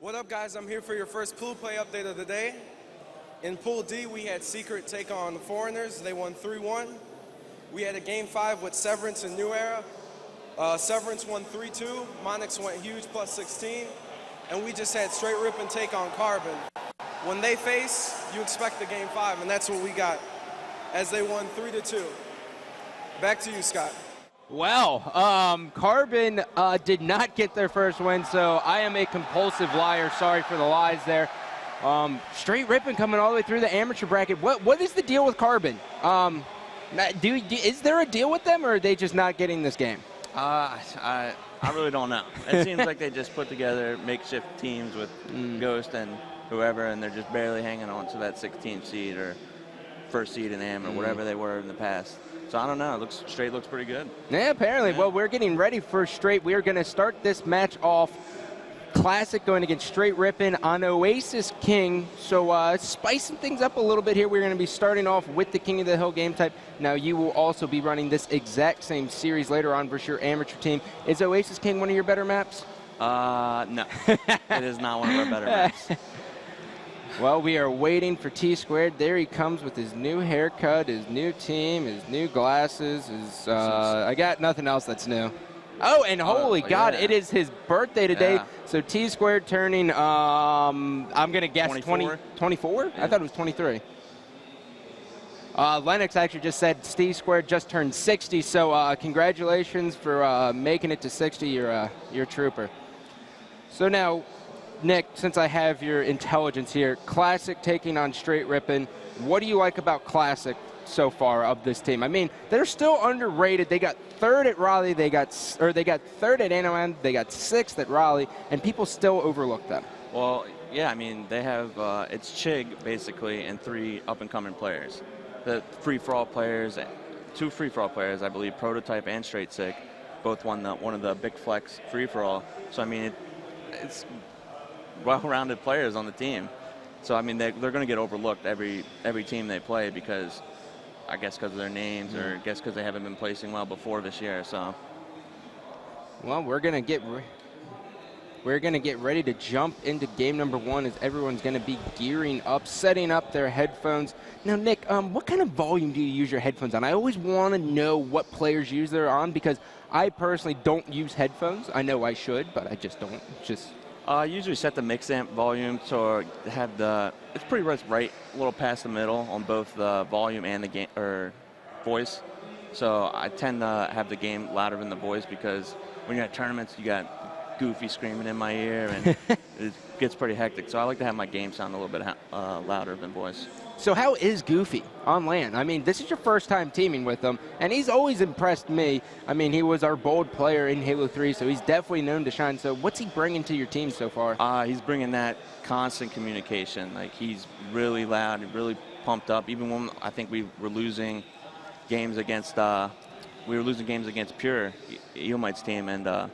What up, guys? I'm here for your first pool play update of the day. In Pool D, we had Secret take on the Foreigners. They won 3-1. We had a Game 5 with Severance and New Era. Severance won 3-2. Monix went huge, plus 16. And we just had Str8 Rippin take on Carbon. When they face, you expect the Game 5, and that's what we got, as they won 3-2. Back to you, Scott. Well, Carbon did not get their first win, so I am a compulsive liar. Sorry for the lies there. Str8 Rippin coming all the way through the amateur bracket. What is the deal with Carbon? Is there a deal with them, or are they just not getting this game? I really don't know. It seems like they just put together makeshift teams with Ghost and whoever, and they're just barely hanging on to that 16th seed or first seed in AM or whatever they were in the past. So I don't know. Str8 looks pretty good. Yeah, apparently. Yeah. Well, we're getting ready for Str8. We are going to start this match off Classic going against Str8 Rippin on Oasis King. So spicing things up a little bit here. We're going to be starting off with the King of the Hill game type. Now, you will also be running this exact same series later on versus your amateur team. Is Oasis King one of your better maps? No. It is not one of our better maps. Well, we are waiting for T-Squared. There he comes with his new haircut, his new team, his new glasses. I got nothing else that's new. Oh, and holy God, it is his birthday today. Yeah. So T-Squared turning, I'm going to guess 24? Yeah. I thought it was 23. Lennox actually just said T-Squared just turned 60, so congratulations for making it to 60. You're a trooper. So now, Nick, since I have your intelligence here, Classic taking on Str8 Rippin. What do you like about Classic so far of this team? I mean, they're still underrated. They got third at Raleigh, they got third at Anaheim, they got sixth at Raleigh, and people still overlook them. Well, yeah, I mean, they have it's Chig basically and three up-and-coming players. The free-for-all players, two free-for-all players, I believe, Prototype and Straight Sick, both won one of the Big Flex free-for-all. So I mean, it's well-rounded players on the team. So, I mean, they're going to get overlooked every team they play because, I guess, because of their names or I guess because they haven't been placing well before this year. So, well, we're going to get ready to jump into game number one as everyone's going to be gearing up, setting up their headphones. Now, Nick, what kind of volume do you use your headphones on? I always want to know what players use they're on because I personally don't use headphones. I know I should, but I just don't. I usually set the mix amp volume to have it's pretty much right, a little past the middle on both the volume and the game or voice. So I tend to have the game louder than the voice because when you're at tournaments, you got Goofy screaming in my ear and it gets pretty hectic. So I like to have my game sound a little bit louder than voice. So how is Goofy on LAN? I mean, this is your first time teaming with him, and he's always impressed me. I mean, he was our bold player in Halo 3, so he's definitely known to shine. So what's he bringing to your team so far? He's bringing that constant communication. Like, he's really loud and really pumped up. Even when I think we were losing games against Pure, Eomite's team, and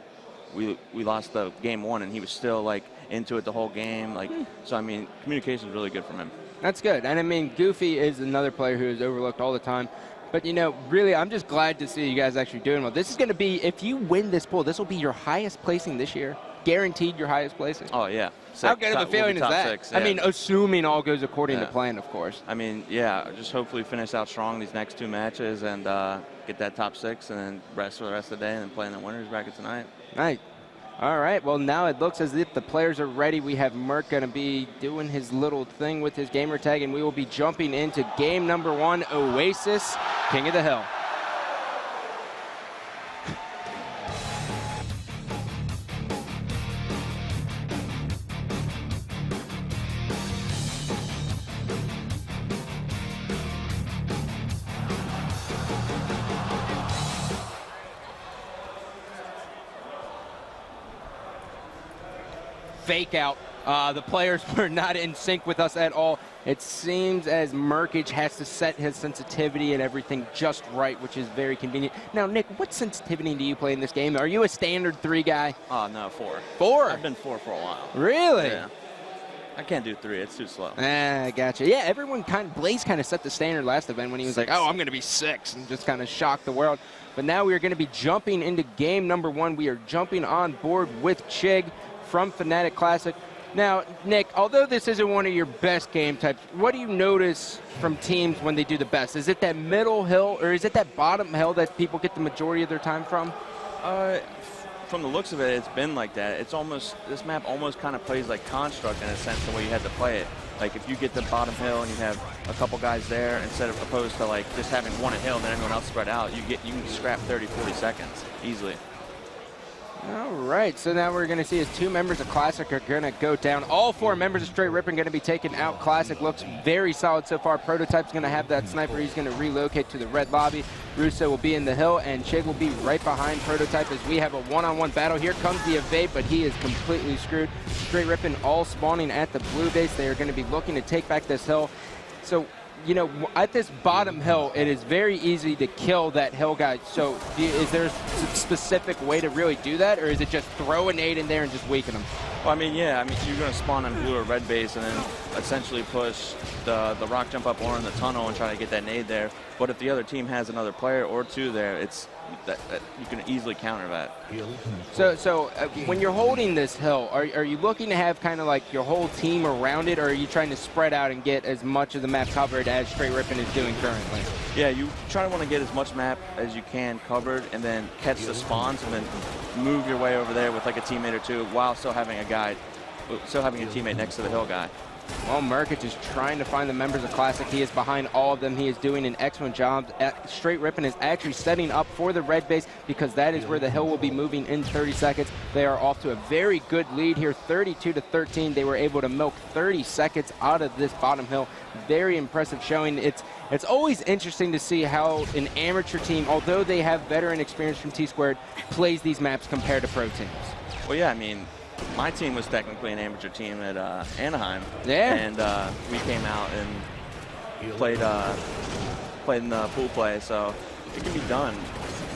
we lost the game one, and he was still, like, into it the whole game. Like, so, I mean, communication is really good from him. That's good. And, I mean, Goofy is another player who is overlooked all the time. But, you know, really, I'm just glad to see you guys actually doing well. This is going to be, if you win this pool, this will be your highest placing this year. Guaranteed your highest placing. Oh, yeah. How good of a feeling is that? 6, yeah. I mean, assuming all goes according to plan, of course. I mean, yeah, just hopefully finish out strong these next two matches and get that top 6 and then rest for the rest of the day and then play in the winners bracket tonight. Right. All right, well, now it looks as if the players are ready. We have Merc going to be doing his little thing with his gamer tag, and we will be jumping into game number one, Oasis, King of the Hill. Fake out. The players were not in sync with us at all. It seems as Merkage has to set his sensitivity and everything just right, which is very convenient. Now, Nick, what sensitivity do you play in this game? Are you a standard 3 guy? No, 4. 4? I've been 4 for a while. Really? Yeah. I can't do 3. It's too slow. Gotcha. Yeah, Blaze kind of set the standard last event when he was like, oh, I'm going to be 6, and just kind of shocked the world. But now we are going to be jumping into game number one. We are jumping on board with Chig from Fnatic Classic. Now, Nick, although this isn't one of your best game types, what do you notice from teams when they do the best? Is it that middle hill, or is it that bottom hill that people get the majority of their time from? From the looks of it, it's been like that. It's almost, this map almost kind of plays like Construct in a sense, the way you had to play it. Like if you get the bottom hill and you have a couple guys there, instead of opposed to like just having one at hill and then everyone else spread out, you can scrap 30, 40 seconds easily. All right, so now we're going to see as 2 members of Classic are going to go down. All 4 members of Str8 Rippin going to be taken out. Classic looks very solid so far. Prototype's going to have that sniper. He's going to relocate to the red lobby. Russo will be in the hill, and Chig will be right behind Prototype as we have a one-on-one battle. Here comes the evade, but he is completely screwed. Str8 Rippin all spawning at the blue base. They are going to be looking to take back this hill. So, you know, at this bottom hill, it is very easy to kill that hill guy. So is there a specific way to really do that, or is it just throw a nade in there and just weaken them? Well, I mean, yeah, I mean, you're going to spawn on blue or red base and then essentially push the rock jump up or in the tunnel and try to get that nade there. But if the other team has another player or 2 there, it's that you can easily counter that. So when you're holding this hill, are you looking to have kind of like your whole team around it, or are you trying to spread out and get as much of the map covered as Str8 Rippin is doing currently? Yeah, you try to want to get as much map as you can covered and then catch the spawns and then move your way over there with like a teammate or 2 while still having a teammate next to the hill guy. Well, Merkic is trying to find the members of Classic. He is behind all of them. He is doing an excellent job. Str8 Rippin is actually setting up for the red base because that is where the hill will be moving in 30 seconds. They are off to a very good lead here, 32-13. They were able to milk 30 seconds out of this bottom hill. Very impressive showing. It's always interesting to see how an amateur team, although they have veteran experience from T-Squared, plays these maps compared to pro teams. Well, yeah, I mean, my team was technically an amateur team at Anaheim. Yeah. And we came out and played in the pool play, so it can be done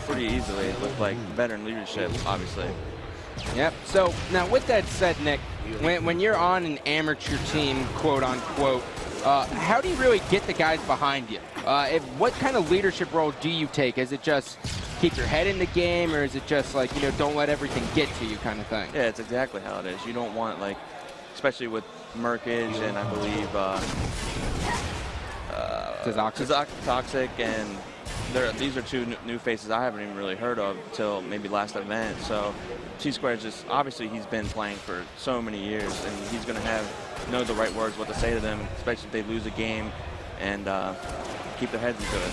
pretty easily with like veteran leadership, obviously. Yep. So now with that said, Nick, when you're on an amateur team, quote unquote, how do you really get the guys behind you? What kind of leadership role do you take? Is it just keep your head in the game, or is it just like, you know, don't let everything get to you kind of thing? Yeah, it's exactly how it is. You don't want, like, especially with Merkic and I believe Toxic, and these are 2 new faces I haven't even really heard of until maybe last event. So T-Squared just, obviously he's been playing for so many years, and he's going to know the right words, what to say to them, especially if they lose a game, and keep their heads into it.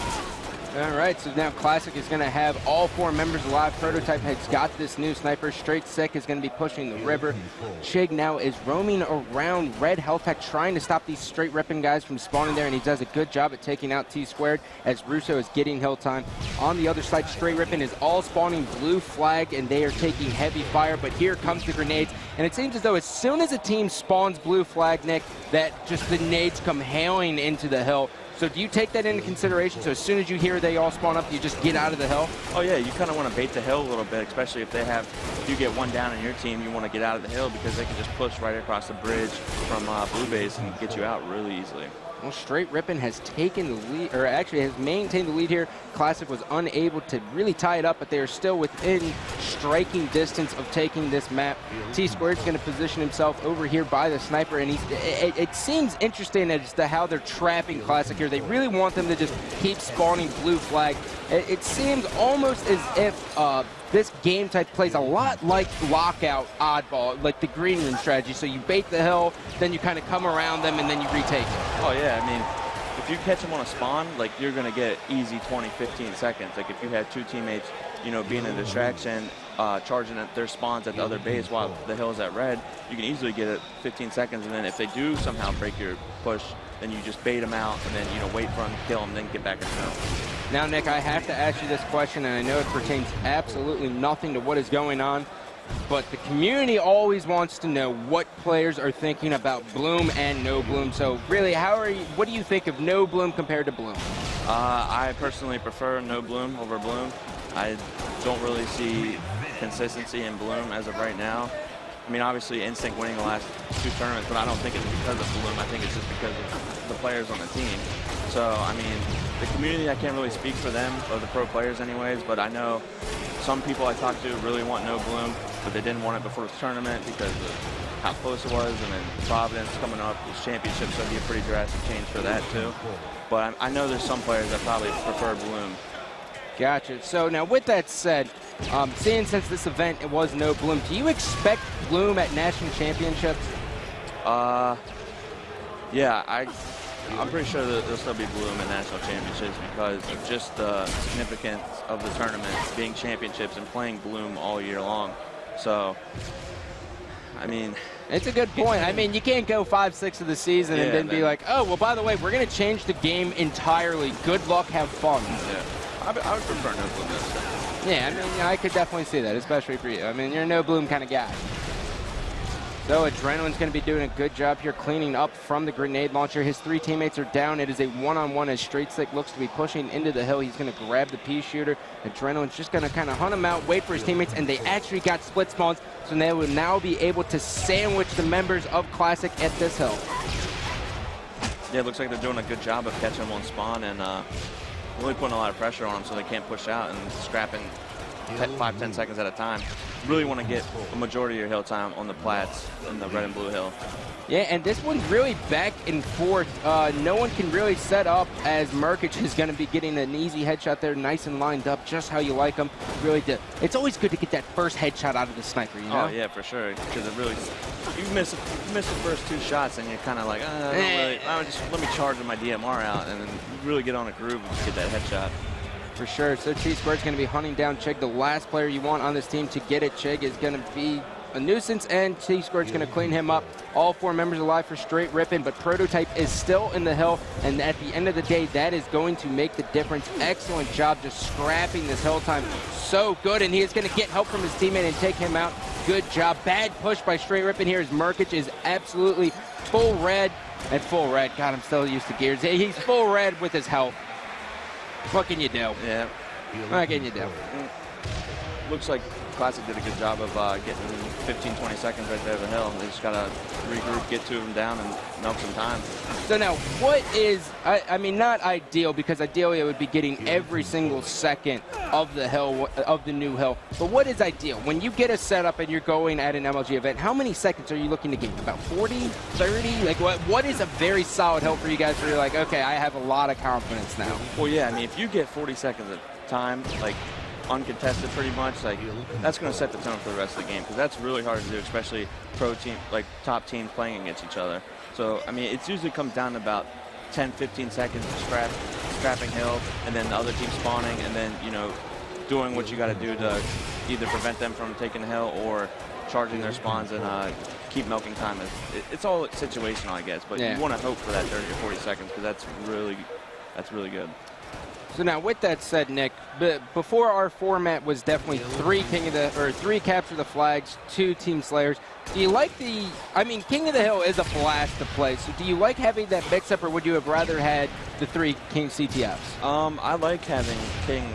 All right, so now Classic is going to have all 4 members alive. Prototype has got this new sniper. Straight Sick is going to be pushing the river. Chig now is roaming around red health pack, trying to stop these Str8 Rippin guys from spawning there, and he does a good job at taking out T-Squared as Russo is getting hill time. On the other side, Str8 Rippin is all spawning blue flag, and they are taking heavy fire, but here comes the grenades, and it seems as though as soon as a team spawns blue flag, Nick, that just the nades come hailing into the hill. So do you take that into consideration? So as soon as you hear they all spawn up, you just get out of the hill? Oh yeah, you kind of want to bait the hill a little bit, especially if you get one down in your team, you want to get out of the hill because they can just push right across the bridge from blue base and get you out really easily. Well, Str8 Rippin has taken the lead, or actually has maintained the lead here. Classic was unable to really tie it up, but they are still within striking distance of taking this map. T-Squared's going to position himself over here by the sniper, and it seems interesting as to how they're trapping Classic here. They really want them to just keep spawning blue flag. It seems almost as if this game type plays a lot like Lockout Oddball, like the green room strategy. So you bait the hill, then you kind of come around them, and then you retake it. Oh yeah, I mean, if you catch them on a spawn, like you're gonna get easy 20, 15 seconds. Like if you have 2 teammates, you know, being a distraction, charging at their spawns at the other base while the hill's at red, you can easily get it 15 seconds. And then if they do somehow break your push, then you just bait them out and then, you know, wait for them to kill them, then get back in the hill. Now, Nick, I have to ask you this question, and I know it pertains absolutely nothing to what is going on, but the community always wants to know what players are thinking about Bloom and no Bloom. So really, what do you think of no Bloom compared to Bloom? I personally prefer no Bloom over Bloom. I don't really see consistency in Bloom as of right now. I mean, obviously Instinct winning the last 2 tournaments, but I don't think it's because of Bloom. I think it's just because of the players on the team. So, I mean, the community, I can't really speak for them, or the pro players anyways, but I know some people I talk to really want no Bloom. but they didn't want it before the tournament because of how close it was, and then Providence coming up with championships, so it'd be a pretty drastic change for that too. But I know there's some players that probably prefer Bloom. Gotcha. So now with that said, seeing since this event it was no Bloom, do you expect Bloom at national championships? Yeah, I'm pretty sure that there'll still be Bloom at national championships because of just the significance of the tournament being championships and playing Bloom all year long. So, I mean, it's a good point. I mean, you can't go 5-6 of the season and then be like, oh, well, by the way, we're going to change the game entirely. Good luck, have fun. Yeah. I would prefer no Bloom this time. Yeah, I mean, I could definitely see that, especially for you. I mean, you're a no Bloom kind of guy. So Adrenaline's going to be doing a good job here cleaning up from the grenade launcher. His 3 teammates are down. It is a one-on-one as Str8 looks to be pushing into the hill. He's going to grab the pea shooter. Adrenaline's just going to kind of hunt him out, wait for his teammates, and they actually got split spawns, so they will now be able to sandwich the members of Classic at this hill. Yeah, it looks like they're doing a good job of catching him on spawn and really putting a lot of pressure on him so they can't push out and scrapping 5-10 seconds at a time. Really want to get a majority of your hill time on the plats and the red and blue hill. Yeah, and this one's really back and forth. No one can really set up as Merkic is going to be getting an easy headshot there, nice and lined up, just how you like them. Really did. It's always good to get that first headshot out of the sniper, you know? Oh, yeah, for sure. Because it really, you miss the first 2 shots and you're kind of like, let me charge my DMR out and then really get on a groove and get that headshot. For sure. So T-Squared's going to be hunting down Chig. The last player you want on this team to get it, Chig, is going to be a nuisance, and T-Squared's going to clean him up. All 4 members alive for Str8 Rippin, but Prototype is still in the hill, and at the end of the day, that is going to make the difference. Excellent job just scrapping this hill time. So good, and he is going to get help from his teammate and take him out. Good job. Bad push by Str8 Rippin here as Merkic is absolutely full red. And full red. God, I'm still used to gears. He's full red with his health. What can you do? Yeah. What can you do? Looks like Classic did a good job of getting 15-20 seconds right there of the hill. They just got to regroup, get 2 of them down, and milk some time. So now, what is, I mean, not ideal, because ideally it would be getting every single second of the hill, of the new hill. But what is ideal? When you get a setup and you're going at an MLG event, how many seconds are you looking to gain? About 40, 30? Like, what is a very solid hill for you guys where you're like, okay, I have a lot of confidence now? Well, yeah, I mean, if you get 40 seconds of time, like, uncontested pretty much, like that's going to set the tone for the rest of the game because that's really hard to do, especially pro team, like top teams playing against each other. So I mean, it usually comes down to about 10-15 seconds of scrapping hill, and then the other team spawning, and then doing what you got to do to either prevent them from taking the hill or charging their spawns and keep milking time. It's all situational, I guess, but you want to hope for that 30 or 40 seconds because that's really good. So now, with that said, Nick, before our format was definitely 3 capture the flags, 2 team slayers. Do you like I mean, King of the Hill is a blast to play. So do you like having that mix-up, or would you have rather had the 3 King CTFs? I like having King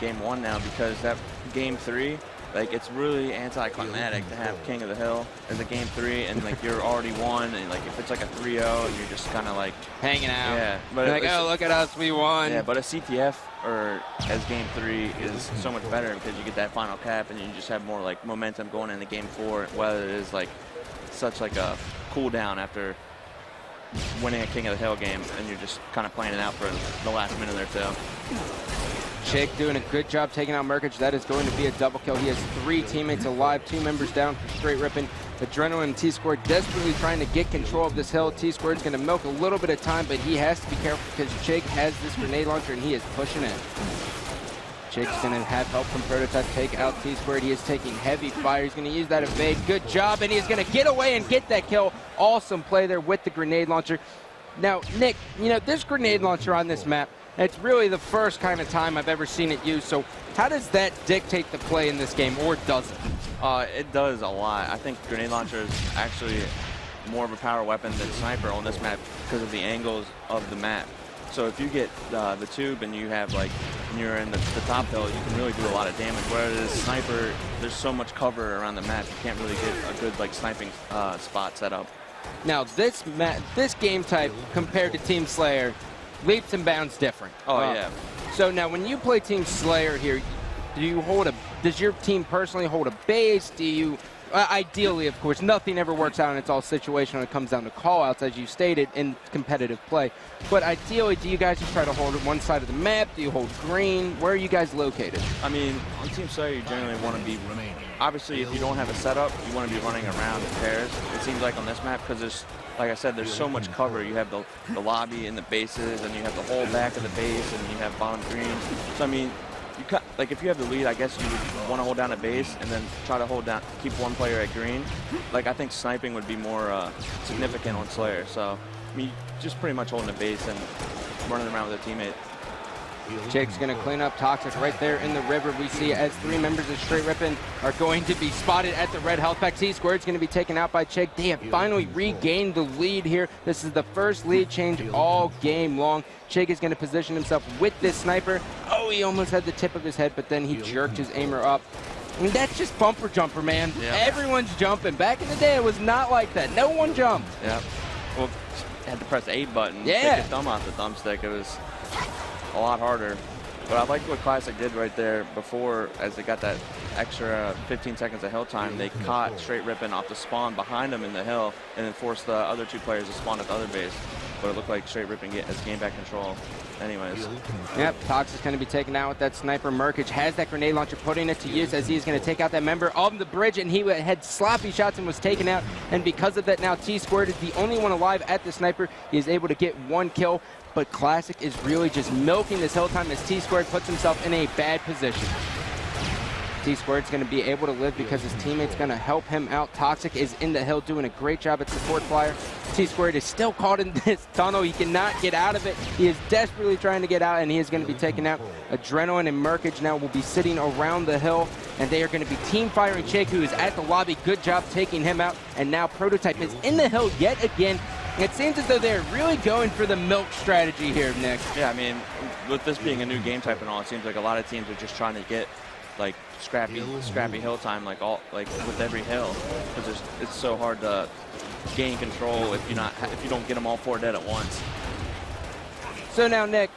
Game 1 now because that Game 3, like, it's really anticlimactic to have King of the Hill as a Game 3, and like you're already won, and like if it's like a 3-0 and you're just kind of like hanging out. Yeah, but like, oh, look at us, we won. Yeah, but a CTF or as Game 3 is so much better because you get that final cap and you just have more like momentum going into Game 4. Whether it is like such like a cool down after winning a King of the Hill game, and you're just kind of playing it out for the last minute or so. Chig doing a good job taking out Merkic. That is going to be a double kill. He has 3 teammates alive, 2 members down for Str8 Rippin. Adrenaline and T-Squared desperately trying to get control of this hill. T-Squared's going to milk a little bit of time, but he has to be careful because Chig has this grenade launcher and he is pushing it. Chig's going to have help from Prototype take out T-Squared. He is taking heavy fire. He's going to use that evade. Good job, and he's going to get away and get that kill. Awesome play there with the grenade launcher. Now, Nick, this grenade launcher on this map, it's really the first kind of time I've ever seen it used. So how does that dictate the play in this game, or does it? It does a lot. I think grenade launcher is actually more of a power weapon than sniper on this map because of the angles of the map. So if you get the tube and you have and you're in the top hill, you can really do a lot of damage. Whereas sniper, there's so much cover around the map, you can't really get a good sniping spot set up. Now this game type compared to Team Slayer, leaps and bounds different. Oh, yeah. So now when you play Team Slayer here, do you hold a does your team personally hold a base? Do you, ideally, of course, nothing ever works out and it's all situational when it comes down to call-outs, as you stated, in competitive play. But ideally, do you guys just try to hold one side of the map? Do you hold green? Where are you guys located? I mean, on Team Slayer, you generally want to be, obviously, if you don't have a setup, you want to be running around in pairs. It seems like on this map, because there's, like I said, there's so much cover. You have the lobby and the bases, and you have the whole back of the base, and you have bottom green. So, I mean, like if you have the lead, I guess you would want to hold down a base and then try to hold down, keep one player at green. Like I think sniping would be more significant on Slayer. So I mean, just pretty much holding a base and running around with a teammate. Jake's going to clean up Toxic right there in the river. We see as 3 members of Str8 Rippin are going to be spotted at the red health pack. T-Squared's going to be taken out by Jake. They have finally regained the lead here. This is the first lead change all game long. Jake is going to position himself with this sniper. Oh, he almost had the tip of his head, but then he jerked his aimer up. I mean, that's just bumper jumper, man. Yeah. Everyone's jumping. Back in the day, it was not like that. No one jumped. Yeah. Well, had to press the A button. Yeah. Take your thumb off the thumbstick. It was a lot harder. But I like what Classic did right there before, as they got that extra 15 seconds of hill time. They caught Str8 Rippin off the spawn behind them in the hill and then forced the other 2 players to spawn at the other base. But it looked like Str8 Rippin has gained back control anyways. Yep, Toxic's going to be taken out with that sniper. Merkage has that grenade launcher, putting it to use as he is going to take out that member of the bridge, and he had sloppy shots and was taken out. And because of that, now T-Squared is the only one alive at the sniper. He is able to get 1 kill, but Classic is really just milking this hill time as T-Squared puts himself in a bad position. T-Squared's going to be able to live because his teammate's going to help him out. Toxic is in the hill doing a great job at support flyer. T-Squared is still caught in this tunnel. He cannot get out of it. He is desperately trying to get out, and he is going to be taken out. Adrenaline and Merkage now will be sitting around the hill, and they are going to be team firing Jake, who is at the lobby. Good job taking him out, and now Prototype is in the hill yet again. It seems as though they're really going for the milk strategy here, Nick. Yeah, I mean, with this being a new game type and all, it seems like a lot of teams are just trying to get like scrappy hill time, like with every hill, because it's so hard to gain control if you don't get them all 4 dead at once. So now, Nick,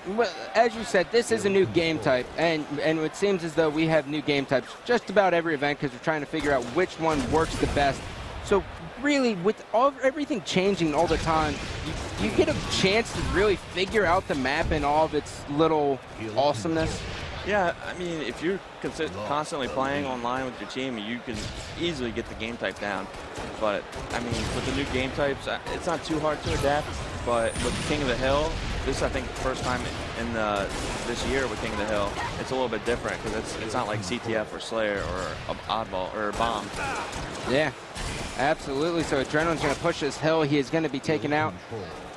as you said, this is a new game type, and it seems as though we have new game types just about every event because we're trying to figure out which one works the best. So really, with everything changing all the time, you get a chance to really figure out the map and all of its little awesomeness. Yeah, I mean, if you're constantly playing online with your team, you can easily get the game type down. But, I mean, with the new game types, it's not too hard to adapt. But with King of the Hill, this is, I think, the first time in this year with King of the Hill, it's a little bit different because it's not like CTF or Slayer or Oddball or Bomb. Yeah, absolutely. So Adrenaline's going to push this hill. He is going to be taken out.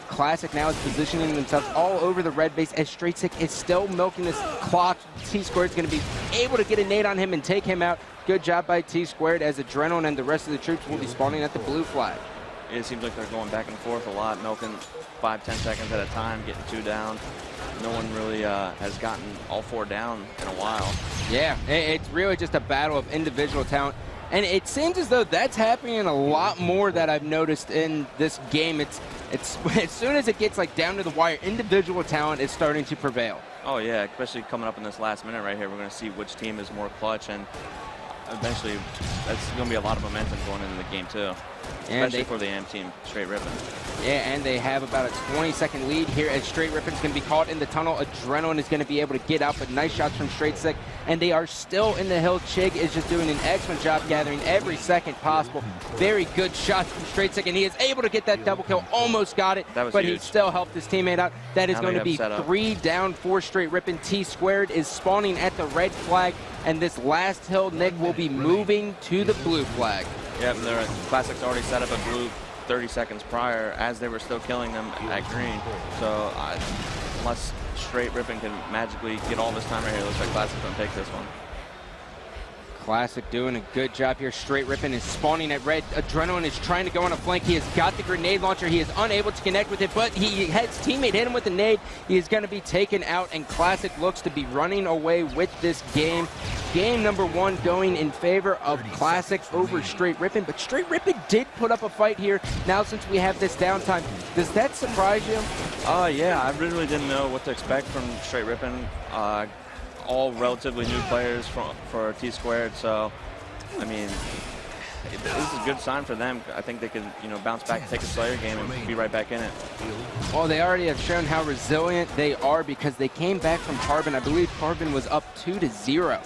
Classic now is positioning themselves all over the red base as Str8 is still milking this clock. T-Squared is going to be able to get a nade on him and take him out. Good job by T-Squared as Adrenaline and the rest of the troops will be spawning at the blue flag. It seems like they're going back and forth a lot, milking 5-10 seconds at a time, getting 2 down. No one really has gotten all 4 down in a while. Yeah, it's really just a battle of individual talent. And it seems as though that's happening a lot more that I've noticed in this game. It's as soon as it gets like down to the wire, individual talent is starting to prevail. Oh yeah, especially coming up in this last minute right here, we're going to see which team is more clutch, and eventually that's going to be a lot of momentum going into the game too. Especially for the AM team, Str8 Rippin. Yeah, and they have about a 20-second lead here as Str8 Rippin's going to be caught in the tunnel. Adrenaline is going to be able to get out, but nice shots from Str8, and they are still in the hill. Chig is just doing an excellent job gathering every second possible. Very good shots from Str8, and he is able to get that double kill. Almost got it, but huge. He still helped his teammate out. That is going to be 3 down for Str8 Rippin. T-Squared is spawning at the red flag, and this last hill, Nick, will be moving to the blue flag. Yep, and Classic's already set up a blue 30 seconds prior as they were still killing them at green. So unless Str8 Rippin can magically get all this time right here, it looks like Classic's going to take this one. Classic doing a good job here. Str8 Rippin is spawning at red. Adrenaline is trying to go on a flank. He has got the grenade launcher. He is unable to connect with it, but his teammate hit him with a nade. He is going to be taken out, and Classic looks to be running away with this game. Game number 1 going in favor of Classic over Str8 Rippin, but Str8 Rippin did put up a fight here. Now since we have this downtime, does that surprise you? Yeah, I really didn't know what to expect from Str8 Rippin. all relatively new players for T-Squared. So, I mean, this is a good sign for them. I think they can, bounce back, take a Slayer game, and be right back in it. Well, they already have shown how resilient they are because they came back from Carbon. I believe Carbon was up 2-0.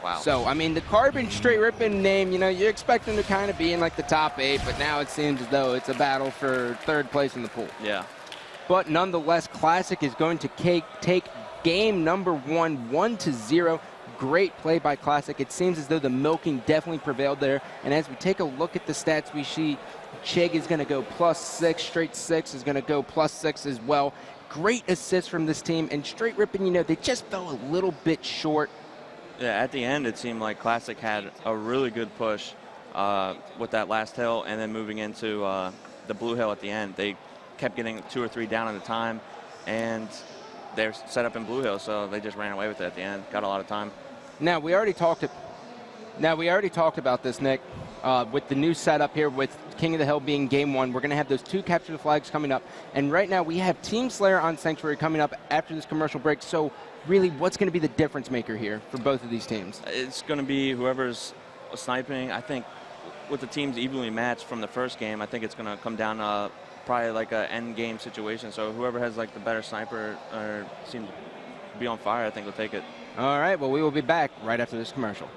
Wow. So, I mean, the Carbon Str8 Rippin name, you expect them to kind of be in like the top 8, but now it seems as though it's a battle for 3rd place in the pool. Yeah. But nonetheless, Classic is going to take game number 1, 1-0. Great play by Classic. It seems as though the milking definitely prevailed there. And as we take a look at the stats, we see Chig is going to go +6, Str8 is going to go +6 as well. Great assist from this team. And Str8 Rippin, they just fell a little bit short. Yeah, at the end, it seemed like Classic had a really good push with that last hill, and then moving into the blue hill at the end. They kept getting 2 or 3 down at a time, and they're set up in blue hill, so they just ran away with it at the end. Got a lot of time. Now we already talked about this, Nick, with the new setup here with King of the Hill being game 1. We're going to have those 2 capture the flags coming up, and right now we have Team Slayer on Sanctuary coming up after this commercial break. So really, what's going to be the difference maker here for both of these teams? It's going to be whoever's sniping. I think with the teams evenly matched from the first game, I think it's going to come down to probably like an end game situation. So whoever has like the better sniper or seems to be on fire, I think will take it. All right, well, we will be back right after this commercial.